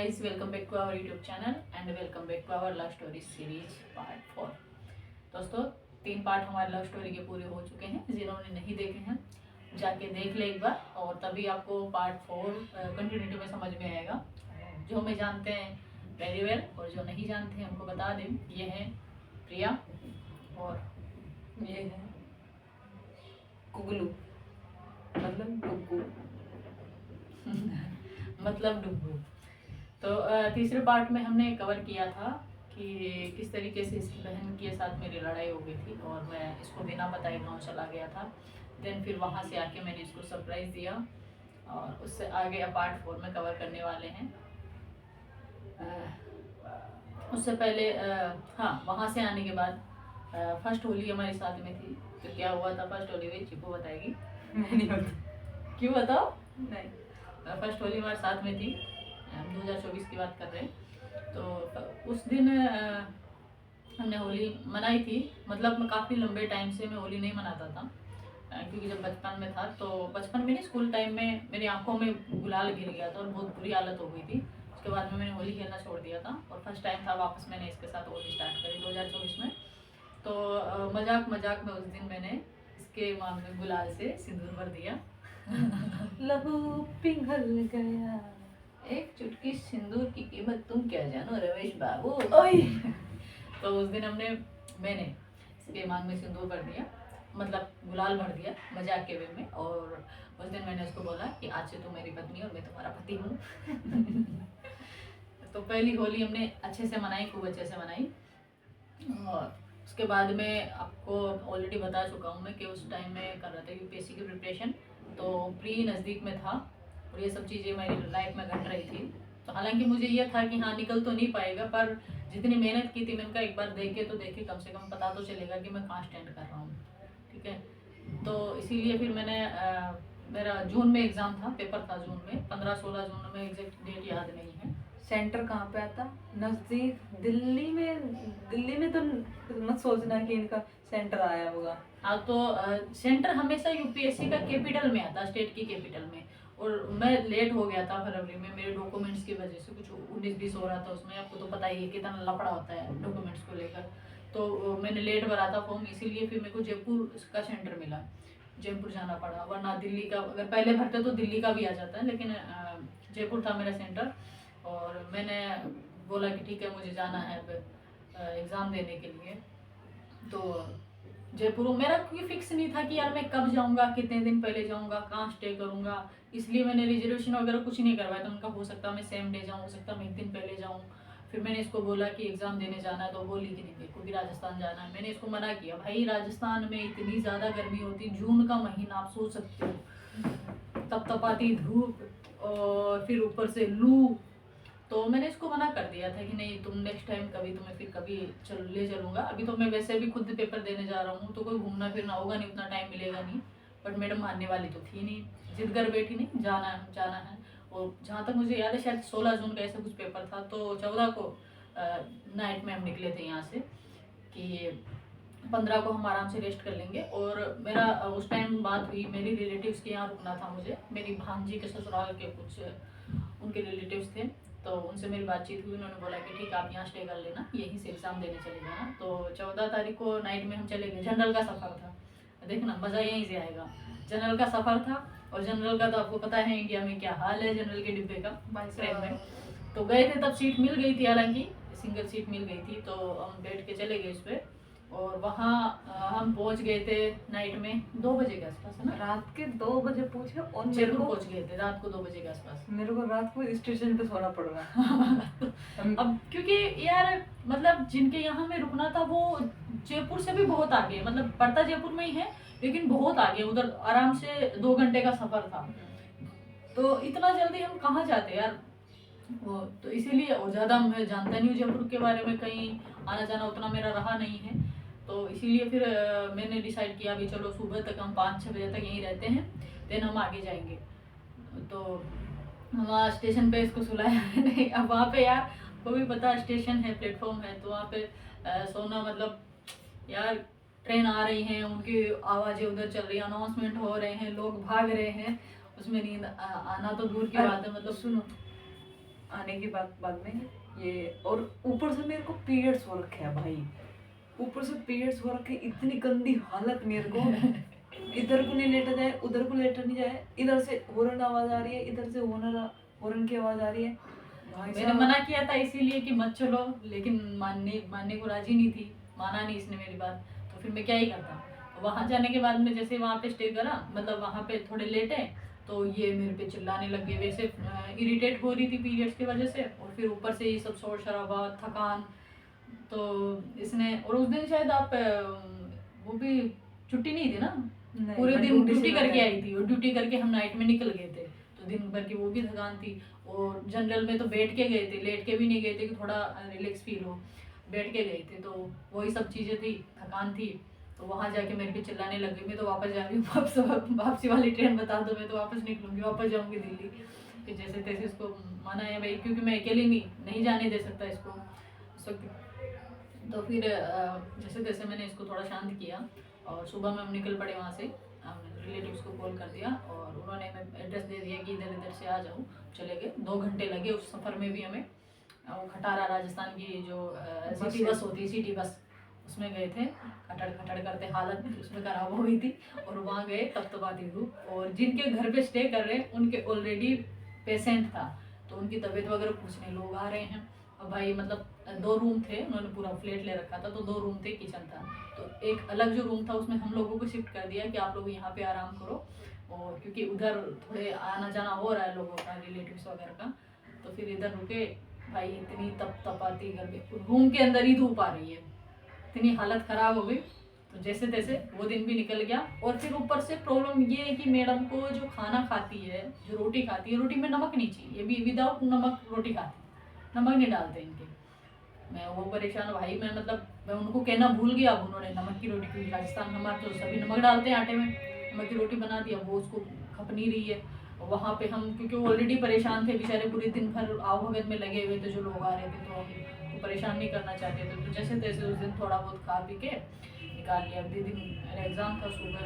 guys, welcome back to our YouTube channel and welcome back to our love story series part 4। दोस्तों 3 part हमारे love story के पूरे हो चुके हैं। जिन्होंने नहीं देखे हैं जाके देख ले एक बार, और तभी आपको पार्ट 4 कंटिन्यूटी में समझ में आएगा। जो हमें जानते हैं वेरी वेल और जो नहीं जानते हैं हमको बता दें। ये है प्रिया और ये है कुगलू मतलब डुग्गू। मतलब डुग्गू। तो तीसरे पार्ट में हमने कवर किया था कि किस तरीके से इसकी बहन के साथ मेरी लड़ाई हो गई थी और मैं इसको बिना बताए गाँव चला गया था। देन फिर वहाँ से आके मैंने इसको सरप्राइज़ दिया और उससे आगे अब पार्ट 4 में कवर करने वाले हैं। उससे पहले हाँ, वहाँ से आने के बाद फर्स्ट होली हमारे साथ में थी। तो क्या हुआ था फर्स्ट होली में, चिपू बताएगी। मैं नहीं बता। क्यों बताओ। नहीं, फर्स्ट होली हमारे साथ में थी। हम 2024 की बात कर रहे हैं। तो उस दिन हमने होली मनाई थी। मतलब मैं काफ़ी लंबे टाइम से मैं होली नहीं मनाता था, क्योंकि जब बचपन में था तो बचपन में नहीं, स्कूल टाइम में मेरी आंखों में गुलाल गिर गया था और बहुत बुरी हालत हो गई थी। उसके बाद में मैंने होली खेलना छोड़ दिया था और फर्स्ट टाइम था वापस मैंने इसके साथ होली स्टार्ट करी 2024 में। तो मजाक मजाक में उस दिन मैंने इसके मांग में गुलाल से सिंदूर भर दिया। लहू पिघल गया। एक चुटकी सिंदूर की कीमत तुम क्या जानो रमेश बाबू। ओए तो उस दिन मैंने इसके मांग में सिंदूर भर दिया, मतलब गुलाल भर दिया मजाक के वे में। और उस दिन मैंने उसको बोला कि आज से तुम मेरी पत्नी और मैं तुम्हारा पति हूँ। तो पहली होली हमने अच्छे से मनाई, खूब अच्छे से मनाई। और उसके बाद में आपको ऑलरेडी बता चुका हूँ मैं कि उस टाइम में कर रहा था यूपीएससी की प्रिपरेशन। तो प्री नज़दीक में था और ये सब चीज़ें मेरी लाइफ में घट रही थी। तो हालांकि मुझे ये था कि हाँ निकल तो नहीं पाएगा, पर जितनी मेहनत की थी मैंने कहा एक बार देखे तो देखे, कम से कम पता तो चलेगा कि मैं कहाँ स्टैंड कर रहा हूँ। ठीक है, तो इसीलिए फिर मैंने मेरा जून में एग्ज़ाम था, पेपर था जून में, 15-16 जून में, एग्जैक्ट डेट याद नहीं है। सेंटर कहाँ पे आता? नजदीक दिल्ली में। दिल्ली में तो मत सोचना कि इनका सेंटर आया होगा। हाँ, तो सेंटर हमेशा यूपीएससी का कैपिटल में आता, स्टेट की कैपिटल में। और मैं लेट हो गया था फरवरी में, मेरे डॉक्यूमेंट्स की वजह से कुछ 19-20 हो रहा था उसमें। आपको तो पता ही है कितना लफड़ा होता है डॉक्यूमेंट्स को लेकर। तो मैंने लेट भरा था फॉर्म, इसीलिए फिर मेरे को जयपुर का सेंटर मिला, जयपुर जाना पड़ा। वरना दिल्ली का अगर पहले भरते तो दिल्ली का भी आ जाता है, लेकिन जयपुर था मेरा सेंटर। और मैंने बोला कि ठीक है मुझे जाना है एग्ज़ाम देने के लिए। तो जयपुर मेरा क्योंकि फिक्स नहीं था कि यार मैं कब जाऊंगा, कितने दिन पहले जाऊंगा, कहाँ स्टे करूंगा, इसलिए मैंने रिजर्वेशन वगैरह कुछ नहीं करवाया था। उनका हो सकता है मैं सेम डे जाऊँ, हो सकता है मैं एक दिन पहले जाऊँ। फिर मैंने इसको बोला कि एग्ज़ाम देने जाना है, तो बोली कि नहीं मेरे को भी राजस्थान जाना है। मैंने इसको मना किया, भाई राजस्थान में इतनी ज़्यादा गर्मी होती, जून का महीना आप सोच सकते हो, तपतपाती धूप और फिर ऊपर से लू। तो मैंने इसको मना कर दिया था कि नहीं तुम नेक्स्ट टाइम कभी तुम्हें फिर कभी ले चलूँगा। अभी तो मैं वैसे भी खुद पेपर देने जा रहा हूँ, तो कोई घूमना फिरना होगा नहीं, उतना टाइम मिलेगा नहीं। बट मैडम मानने वाली तो थी नहीं, जिद कर बैठी, नहीं जाना है जाना है। और जहाँ तक मुझे याद है शायद 16 जून का ऐसा कुछ पेपर था। तो 14 को नाइट में हम निकले थे यहाँ से कि 15 को हम आराम से रेस्ट कर लेंगे। और मेरा उस टाइम बात हुई, मेरी रिलेटिव्स के यहाँ रुकना था मुझे, मेरी भांजी के ससुराल के कुछ उनके रिलेटिव्स थे। तो उनसे मेरी बातचीत हुई, उन्होंने बोला कि ठीक है आप यहाँ स्टे कर लेना, यहीं से एग्ज़ाम देने चले जाना। तो 14 तारीख को नाइट में हम चले गए। जनरल का सफ़र था, देखना मज़ा यहीं से आएगा। जनरल का सफ़र था और जनरल का तो आपको पता है इंडिया में क्या हाल है जनरल के डिब्बे का, ट्रेन में। तो गए थे तब सीट मिल गई थी, हालांकि सिंगल सीट मिल गई थी। तो हम बैठ के चले गए उस पर। और वहाँ हम पहुँच गए थे नाइट में 2 बजे के आसपास, है ना? रात के 2 बजे पूछे और मेरे जयपुर को पहुँच गए थे रात को 2 बजे के आसपास। मेरे को रात को स्टेशन पे सोना पड़ रहा। अब क्योंकि यार मतलब जिनके यहाँ में रुकना था वो जयपुर से भी बहुत आगे, मतलब पड़ता जयपुर में ही है लेकिन बहुत आगे, उधर आराम से 2 घंटे का सफर था। तो इतना जल्दी हम कहाँ जाते यार वो। तो इसीलिए और ज़्यादा मैं जानता नहीं हूँ जयपुर के बारे में, कहीं आना जाना उतना मेरा रहा नहीं है। तो इसीलिए फिर मैंने डिसाइड किया अभी चलो सुबह तक हम 5-6 बजे तक यहीं रहते हैं, देन हम आगे जाएंगे। तो वहाँ स्टेशन पे इसको सुलाया मैंने। अब वहाँ पे यार को भी पता स्टेशन है, प्लेटफॉर्म है, तो वहाँ पे सोना मतलब यार ट्रेन आ रही हैं, उनकी आवाज़ें उधर चल रही हैं, अनाउंसमेंट हो रहे हैं, लोग भाग रहे हैं, उसमें नींद आना तो दूर की बात है। मतलब सुनो, आने के बाद में ये, और ऊपर से मेरे को पीरियड्स हो रखे हैं भाई, ऊपर से पीरियड्स हो रखे, इतनी गंदी हालत मेरे को। इधर को नहीं लेटा जाए, उधर को लेटा नहीं जाए, इधर से हॉर्न आवाज आ रही है, इधर से हॉर्न की आवाज आ रही है भाई मैंने साहब। मना किया था इसीलिए कि मत चलो, लेकिन मानने को राजी नहीं थी, माना नहीं इसने मेरी बात। तो फिर मैं क्या ही करता। तो वहाँ जाने के बाद में जैसे वहाँ पे स्टे करा, मतलब वहाँ पे थोड़े लेट है, तो ये मेरे पे चिल्लाने लग गए। वैसे इरिटेट हो रही थी पीरियड्स की वजह से, और फिर ऊपर से ये सब शोर शराबा, थकान। तो इसने, और उस दिन शायद आप वो भी छुट्टी नहीं थी ना, नहीं, पूरे मैं दिन ड्यूटी से ड्यूटी करके घर आई थी, और ड्यूटी करके हम नाइट में निकल गए थे, तो दिन भर की वो भी थकान थी। और जनरल में तो बैठ के गए थे, लेट के भी नहीं गए थे कि थोड़ा रिलैक्स फील हो, बैठ के गए थे। तो वही सब चीज़ें थी, थकान थी। तो वहाँ जाके मेरे पे चिल्लाने लग गई। मैं तो वापस जा रही हूँ, वापसी वाली ट्रेन बता दो, मैं तो वापस निकलूंगी, वापस जाऊंगी दिल्ली। फिर जैसे तैसे इसको माना है भाई, क्योंकि मैं अकेली नहीं जाने दे सकता इसको इस वक्त। तो फिर जैसे तैसे मैंने इसको थोड़ा शांत किया, और सुबह में हम निकल पड़े वहाँ से। हमने रिलेटिव्स को कॉल कर दिया, और उन्होंने हमें एड्रेस दे दिया कि इधर इधर से आ जाओ। चले गए, 2 घंटे लगे उस सफ़र में भी हमें। वो खटारा राजस्थान की जो सिटी बस होती है, सिटी बस, उसमें गए थे। खटड़ खटड़ करते हालत उसमें खराब हो गई थी। और वहाँ गए तपतपाती धूप, और जिनके घर पे स्टे कर रहे हैं उनके ऑलरेडी पेशेंट था, तो उनकी तबीयत वगैरह पूछने लोग आ रहे हैं। और भाई मतलब 2 रूम थे, उन्होंने पूरा फ्लैट ले रखा था, तो 2 रूम थे, किचन था। तो एक अलग जो रूम था उसमें हम लोगों को शिफ्ट कर दिया कि आप लोग यहाँ पे आराम करो, और क्योंकि उधर थोड़े आना जाना हो रहा है लोगों का, रिलेटिव्स वगैरह का। तो फिर इधर रुके। भाई इतनी तपतपाती गर्मी, रूम के अंदर ही धूप आ रही है, इतनी हालत ख़राब हो गई। तो जैसे तैसे वो दिन भी निकल गया। और फिर ऊपर से प्रॉब्लम ये है कि मैडम को जो खाना खाती है, जो रोटी खाती है, रोटी में नमक नहीं चाहिए, ये भी विदाउट नमक रोटी खाती है, नमक नहीं डालते इनके। मैं वो परेशान भाई, मैं मतलब मैं उनको कहना भूल गया। अब उन्होंने नमक की रोटी, क्योंकि राजस्थान हमारे तो सभी नमक डालते हैं आटे में, नमक की रोटी बना दी। अब वो उसको खप नहीं रही है। और वहाँ पे हम, क्योंकि वो ऑलरेडी परेशान थे बेचारे, पूरे दिन भर आवभगत में लगे हुए थे जो लोग आ रहे थे, तो हम परेशान नहीं करना चाहते थे। तो जैसे तैसे उस दिन थोड़ा बहुत खा पी के निकाल लिया। अगले दिन मेरा एग्ज़ाम था सुबह,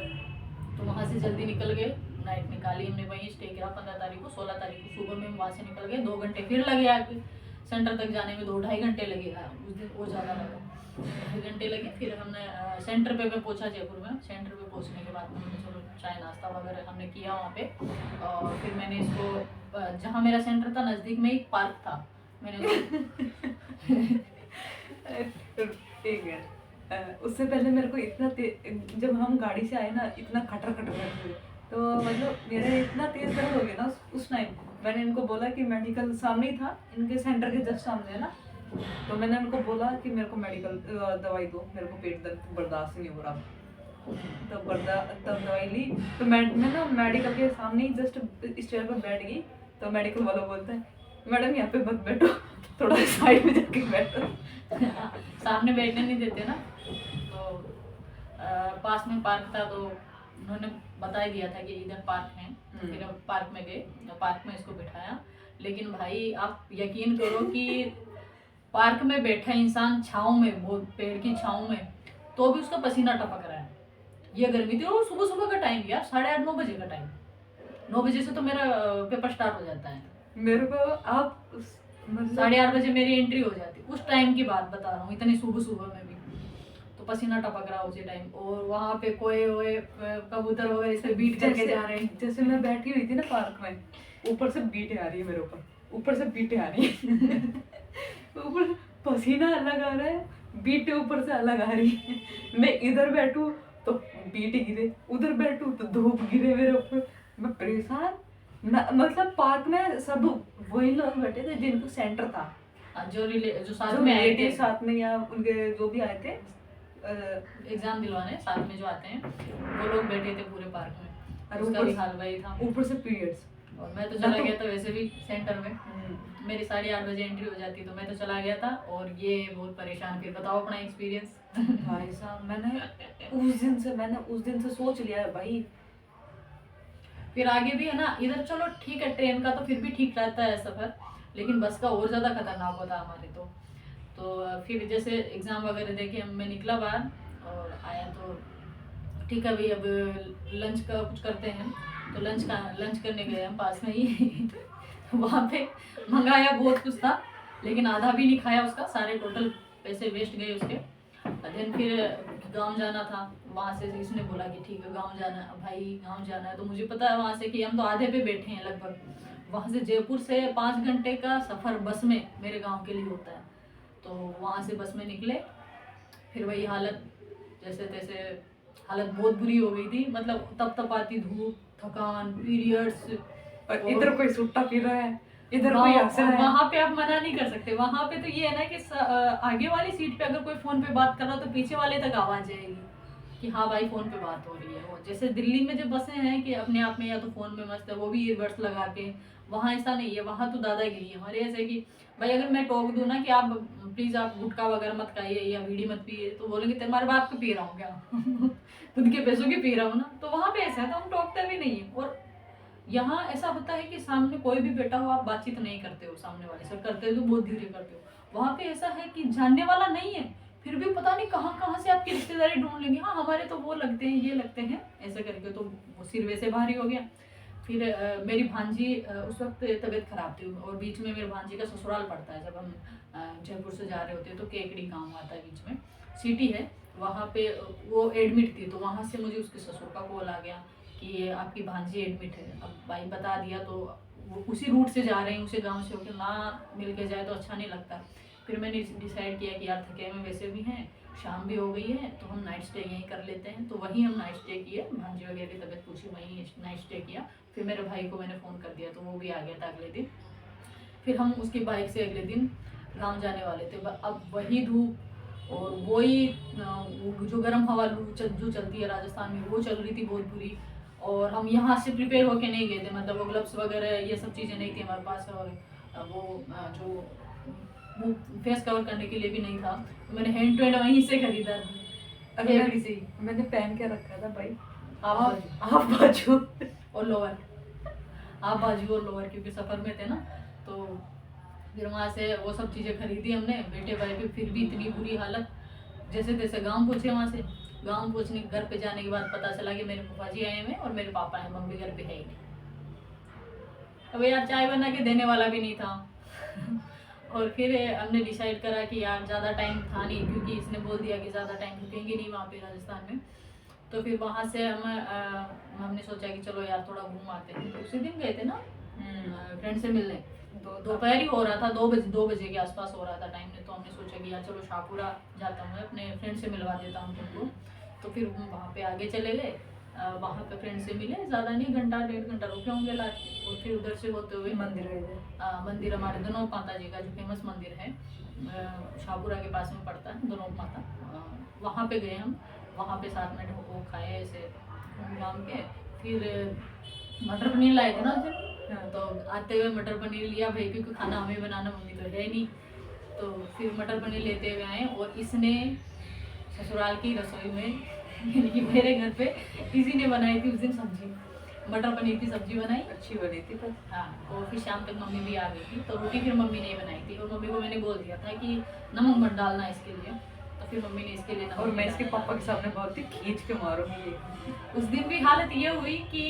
तो वहाँ से जल्दी निकल गए। नाइट निकाली हमने, वहीं स्टे किया 15 तारीख को। 16 तारीख को सुबह में हम वहाँ से निकल गए। 2 घंटे फिर लगे आके सेंटर तक जाने में, 2-2.5 घंटे लगे। उस दिन और ज़्यादा लगा, 2.5 घंटे लगे। फिर हमने सेंटर पे मैं पहुंचा जयपुर में। सेंटर पे पहुंचने के बाद हमने चलो चाय नाश्ता वगैरह हमने किया वहाँ पे। और फिर मैंने इसको, जहाँ मेरा सेंटर था नज़दीक में एक पार्क था, मैंने एक मिनट, उससे पहले मेरे को इतना जब हम गाड़ी से आए ना, इतना खटर खटर करते हुए, तो मतलब मेरा इतना तेज दर्द हो गया ना उस टाइम। मैंने इनको बोला कि मेडिकल सामने ही था, इनके सेंटर के जस्ट सामने है ना। तो मैंने उनको बोला कि मेरे को मेडिकल दवाई दो, मेरे को पेट दर्द बर्दाश्त नहीं हो रहा। तब दवाई ली। तो मैं ना मेडिकल के सामने ही जस्ट स्टेयर पर बैठ गई। तो मेडिकल वाला बोलता है, मैडम यहाँ पे मत बैठो, थोड़ा साइड में जाके बैठो। सामने बैठने नहीं देते ना। तो पास में पार्क था, तो उन्होंने बता ही दिया था कि इधर पार्क है। तो फिर हम पार्क में गए, तो पार्क में इसको बिठाया। लेकिन भाई आप यकीन करो कि पार्क में बैठा इंसान छाँव में, वो पेड़ की छाँव में, तो भी उसका पसीना टपक रहा है। ये गर्मी थी, और सुबह सुबह का टाइम यार, 8:30-9 बजे का टाइम। 9 बजे से तो मेरा पेपर स्टार्ट हो जाता है। मेरे को आप मतलब 8:30 बजे मेरी एंट्री हो जाती, उस टाइम की बात बता रहा हूँ, इतनी सुबह सुबह में भी। तो पसीना टपक रहा उसी टाइम, और वहाँ पे कोए वोए कबूतर वगैरह इसे बीट करके जा रहे हैं। जैसे मैं बैठी हुई थी ना पार्क में, ऊपर से बीटें आ रही है मेरे ऊपर से बीटें आ रही है। ऊपर पसीना अलग आ रहा है, बीटें ऊपर से अलग आ रही है। मैं इधर बैठूं तो बीटे गिरे, उधर बैठूं तो धूप गिरे मेरे ऊपर। मैं परेशान। मतलब पार्क में सब वही लोग बैठे थे जिनको सेंटर था, जो साथ जो में आए थे, रिलेटिव साथ में या उनके जो भी आए थे एग्जाम दिलवाने साथ में जो आते हैं, वो लोग बैठे थे पूरे पार्क में। और उसका ऊपर भी हाल वही था। ऊपर से पीरियड्स। और मैं तो चला गया था वैसे भी सेंटर में, मेरी 8:30 बजे एंट्री हो जाती, तो मैं तो चला गया था। और ये बहुत परेशान। फिर बताओ अपना एक्सपीरियंस। भाई साहब, मैंने उस दिन से सोच लिया है भाई। फिर आगे भी है ना, इधर चलो ठीक है, ट्रेन का तो फिर भी ठीक रहता है सफ़र, लेकिन बस का और ज़्यादा खतरनाक होता हमारे तो फिर जैसे एग्ज़ाम वगैरह देके मैं निकला बाहर और आया, तो ठीक है भाई, अब लंच का कुछ करते हैं। तो लंच करने गए हम पास में ही। वहाँ पे मंगाया बहुत कुछ था, लेकिन आधा भी नहीं खाया उसका, सारे टोटल पैसे वेस्ट गए उसके। देन फिर गांव जाना था, वहाँ से इसने बोला कि ठीक है गांव जाना है भाई, गांव जाना है। तो मुझे पता है वहाँ से कि हम तो आधे पे बैठे हैं लगभग, वहाँ से जयपुर से 5 घंटे का सफ़र बस में मेरे गांव के लिए होता है। तो वहाँ से बस में निकले, फिर वही हालत जैसे तैसे, हालत बहुत बुरी हो गई थी, मतलब तप तपाती धूप, थकान, पीरियड्स। और इधर कोई सुट्टा पी रहा है, इधर कोई हंस रहा है। वहां पे आप मना नहीं कर सकते, वहां पे तो ये है ना कि आगे वाली सीट पे अगर कोई फोन पे बात कर रहा तो पीछे वाले तक आवाज जाएगी कि हाँ भाई फोन पे बात हो रही है। वो जैसे दिल्ली में जो बसें हैं कि अपने आप में या तो फोन में मस्त है, वो भी ईयरबड्स लगा के, वहाँ ऐसा नहीं है, वहाँ तो दादागिरी है हमारे ऐसे कि भाई अगर मैं टोक दूं ना कि आप प्लीज आप गुटखा वगैरह मत खाइए या बीड़ी मत पिए, तो बोलेंगे तुम्हारे बाप के पी रहा हूँ क्या खुद के पैसों की पी रहा हूँ ना। तो वहाँ पे ऐसा है, तो हम टोकते भी नहीं है। और यहाँ ऐसा होता है कि सामने कोई भी बैठा हो आप बातचीत नहीं करते हो, सामने वाले से करते हो तो बहुत धीरे करते हो। वहाँ पे ऐसा है कि जानने वाला नहीं है, फिर भी पता नहीं कहाँ कहाँ से आपकी रिश्तेदारी ढूंढ लेंगे, हाँ हमारे तो वो लगते हैं, ये लगते हैं, ऐसा करके तो वो सिर वैसे भारी हो गया। फिर मेरी भांजी उस वक्त तबीयत खराब थी, और बीच में मेरी भांजी का ससुराल पड़ता है, जब हम जयपुर से जा रहे होते हैं तो केकड़ी गाँव आता है बीच में, सिटी है वहाँ पे, वो एडमिट थी। तो वहाँ से मुझे उसके ससुर का कॉल आ गया कि आपकी भांजी एडमिट है। अब भाई बता दिया, तो वो उसी रूट से जा रहे हैं, उसी गांव से होकर, ना मिल के जाए तो अच्छा नहीं लगता। फिर मैंने डिसाइड किया कि यार थके में वैसे भी हैं, शाम भी हो गई है, तो हम नाइट स्टे यहीं कर लेते हैं। तो वहीं हम नाइट स्टे किए, भांजी वगैरह की तबीयत पूछी, वहीं नाइट स्टे किया। फिर मेरे भाई को मैंने फ़ोन कर दिया तो वो भी आ गया था अगले दिन। फिर हम उसकी बाइक से अगले दिन गाँव जाने वाले थे। अब वही धूप और वही वो जो गर्म हवा लू जो चलती है राजस्थान में, वो चल रही थी बहुत बुरी। और हम यहाँ से प्रिपेयर होके नहीं गए थे, मतलब वो ग्लव्स वगैरह ये सब चीज़ें नहीं थी हमारे पास, और वो जो वो फेस कवर करने के लिए भी नहीं था। तो मैंने हैंड टू हैंड वहीं से खरीदा, अरे केवड़ी से ही। मैंने पहन के रखा था भाई आप आप बाजू और लोअर, आप बाजू और लोअर, क्योंकि सफ़र में थे ना। तो फिर वहाँ से वो सब चीज़ें खरीदी हमने, बेटे भाई पे फिर भी इतनी बुरी हालत। जैसे तैसे गांव पहुँचे, वहाँ से गांव पहुँचने घर पे जाने के बाद पता चला कि मेरे फूफा जी आए हुए हैं और मेरे पापा हैं, मम्मी घर पे है ही नहीं। अब यार चाय बना के देने वाला भी नहीं था और फिर हमने डिसाइड करा कि यार ज़्यादा टाइम था नहीं, क्योंकि इसने बोल दिया कि ज़्यादा टाइम रुकेंगे नहीं वहाँ पे राजस्थान में। तो फिर वहाँ से हमने सोचा कि चलो यार थोड़ा घूम आते हैं। तो उसी दिन गए थे ना फ्रेंड से मिलने, दोपहर ही हो रहा था, 2 बजे के आसपास हो रहा था टाइम ने। तो हमने सोचा कि यार चलो शाहपुरा जाता हूँ, मैं अपने फ्रेंड से मिलवा देता हूँ तुमको। तो फिर हम वहाँ पे आगे चले गए, वहाँ पे फ्रेंड से मिले, ज़्यादा नहीं, घंटा 1.5 घंटा रुके होंगे लास्ट में। और फिर उधर से होते हुए मंदिर गए थे। मंदिर हमारे दोनों माता जी का जो फेमस मंदिर है, शाहपुरा के पास में पड़ता है दोनों माता, वहाँ पे गए हम। वहाँ पे साथ में वो खाए ऐसे घूम घाम के। फिर मटर पनीर लाए थे ना उस दिन, तो आते हुए मटर पनीर लिया भाई, क्योंकि खाना हमें बनाना, मम्मी तो है नहीं। तो फिर मटर पनीर लेते हुए आए, और इसने ससुराल की रसोई में यानी कि मेरे घर पे किसी ने बनाई थी उस दिन सब्जी, मटर पनीर की सब्जी बनाई, अच्छी बनी थी पर हाँ। और फिर शाम तक मम्मी भी आ गई थी, तो रोटी फिर मम्मी ने बनाई थी। और मम्मी को मैंने बोल दिया था कि नमक मत डालना इसके लिए, तो फिर मम्मी ने इसके लिए नमक और मैं नहीं इसके डाला। पापा के सामने बहुत ही खींच के मारूंगी। उस दिन भी हालत ये हुई कि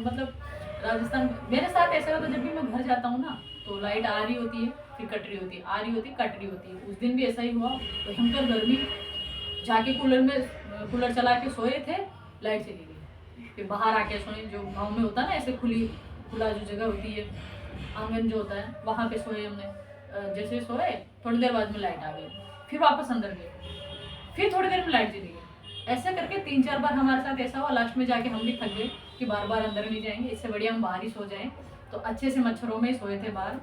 मतलब राजस्थान मेरे साथ ऐसा होता है, जब भी मैं घर जाता हूँ ना तो लाइट आ रही होती है, फिर कट रही होती है, आ रही होती है, कट रही होती है। उस दिन भी ऐसा ही हुआ, भयंकर गर्मी, जाके कूलर में कूलर चला के सोए थे, लाइट चली गई। फिर बाहर आके सोए, जो गाँव में होता है ना ऐसे खुला जो जगह होती है, आंगन जो होता है, वहाँ पे सोए हमने। जैसे सोए थोड़ी देर बाद में लाइट आ गई, फिर वापस अंदर गए, फिर थोड़ी देर में लाइट चली गई। ऐसा करके 3-4 बार हमारे साथ ऐसा हुआ, लास्ट में जाके हम भी थक गए कि बार बार अंदर नहीं जाएंगे, इससे बढ़िया हम बाहर ही सो जाएं। तो अच्छे से मच्छरों में ही सोए थे बाहर,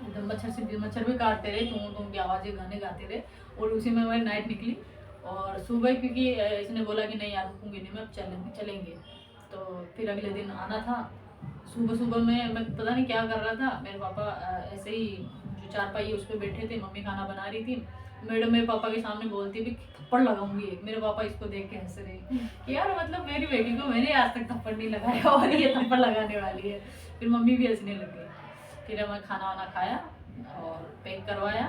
एकदम मच्छर भी काटते रहे, तुम की आवाज़ें, गाने गाते रहे। और उसी में हमारी नाइट निकली। और सुबह क्योंकि इसने बोला कि नहीं यार रुकूंगी नहीं मैं, अब चलेंगे। तो फिर अगले दिन आना था। सुबह सुबह में मैं पता नहीं क्या कर रहा था, मेरे पापा ऐसे ही जो चारपाई है उस पर बैठे थे, मम्मी खाना बना रही थी। मैडम मेरे पापा के सामने बोलती भी थप्पड़ लगाऊंगी एक। मेरे पापा इसको देख के हंस रहे कि यार मतलब मेरी बेटी को मैंने आज तक थप्पड़ नहीं लगाया और ये थप्पड़ लगाने वाली है। फिर मम्मी भी हंसने लग गई। फिर हमें खाना वाना खाया और पैक करवाया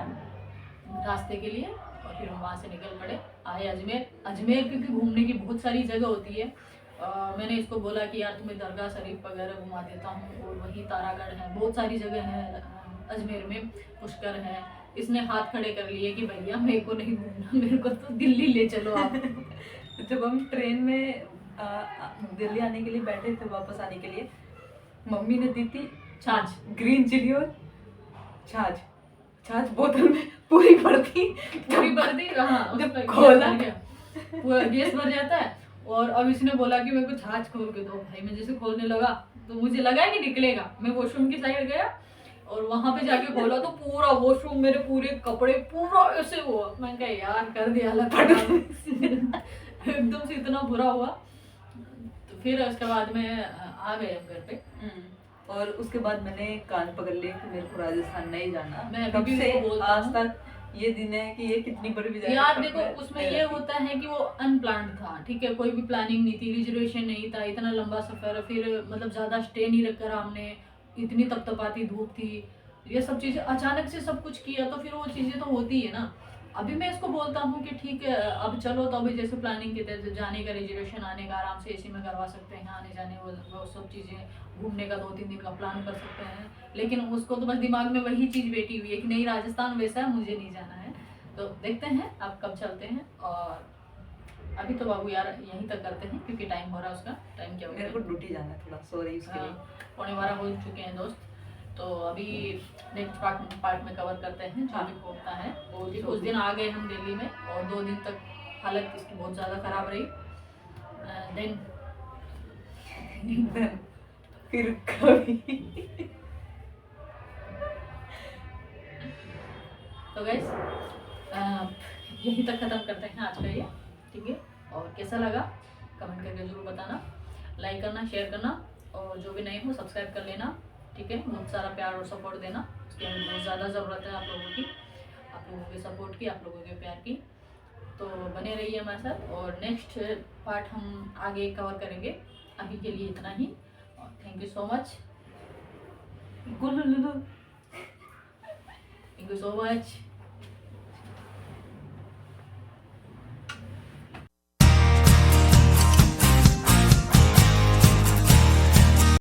रास्ते के लिए, और फिर हम वहाँ से निकल पड़े, आए अजमेर। अजमेर क्योंकि घूमने की बहुत सारी जगह होती है, मैंने इसको बोला कि यार तुम्हें दरगाह शरीफ वगैरह घुमा देता हूँ, और वहीं तारागढ़ है, बहुत सारी जगह है अजमेर में, पुष्कर है। इसने हाथ खड़े कर लिए कि भैया मेरे को नहीं घूमना, मेरे को तो दिल्ली ले चलो आप। जब हम ट्रेन में दिल्ली आने के लिए बैठे थे, वापस आने के लिए, मम्मी ने दी थी छाछ, ग्रीन चिली और छाछ। छाछ बोतल में पूरी भर थी, पूरी भर दी। हाँ, जब उसका खोला गैस भर गया, पूरा गैस भर जाता है। और अब इसने बोला कि मेरे को छाछ खोल के दो। भाई मैं जैसे खोलने लगा तो मुझे लगा कि निकलेगा, मैं वॉशरूम की साइड गया और वहां पे जाके खोला तो पूरा वॉशरूम, मेरे पूरे कपड़े पूरा ऐसे हुआ। मैं कहा यार कर दिया लपट। एकदम से इतना बुरा हुआ। तो फिर उसके बाद में आ गए हम घर पे। और उसके बाद मैंने कान पकड़ लिए कि मेरे को राजस्थान नहीं जाना। मैं तब अभी भी से उसको बोलता आज हूँ। तक ये दिन है कि ये कितनी बड़ी भी जाए यार तब देखो मैं उसमें नहीं ये रहती। होता है कि वो अनप्लान्ड था, ठीक है, कोई भी प्लानिंग नहीं थी, रिजर्वेशन नहीं था, इतना लंबा सफर, फिर मतलब ज्यादा स्टे नहीं रख करा हमने, इतनी तपतपाती धूप थी, ये सब चीजें अचानक से सब कुछ किया, तो फिर वो चीजें तो होती है ना। अभी मैं इसको बोलता हूँ कि ठीक है अब चलो, तो अभी जैसे प्लानिंग के तहत जाने का, रिजर्वेशन, आने का आराम से एसी में करवा सकते हैं, आने जाने वो सब चीज़ें, घूमने का 2-3 दिन का प्लान कर सकते हैं। लेकिन उसको तो बस दिमाग में वही चीज़ बैठी हुई है कि नहीं राजस्थान वैसा है, मुझे नहीं जाना है। तो देखते हैं अब कब चलते हैं। और अभी तो बाबू यार यहीं तक करते हैं क्योंकि टाइम हो रहा है उसका। टाइम क्या हो मेरे को ड्यूटी जाना है थोड़ा, सॉरी उसके लिए। 12:15 हो चुके हैं दोस्त। तो अभी नेक्स्ट पार्ट में कवर करते हैं जो भी होता है। वो ठीक, उस दिन आ गए हम दिल्ली में और 2 दिन तक हालत इसकी बहुत ज़्यादा ख़राब रही। देन फिर कभी तो गाइस यहीं तक ख़त्म करते हैं आज का ये, ठीक है। और कैसा लगा कमेंट करके ज़रूर बताना, लाइक करना, शेयर करना, और जो भी नए हो सब्सक्राइब कर लेना, ठीक है। बहुत सारा प्यार और सपोर्ट देना, उसकी हमें बहुत ज़्यादा ज़रूरत है आप लोगों की, आप लोगों के सपोर्ट की, आप लोगों के प्यार की। तो बने रहिए हमारे साथ और नेक्स्ट पार्ट हम आगे कवर करेंगे। अभी के लिए इतना ही और thank you so much, thank you so much.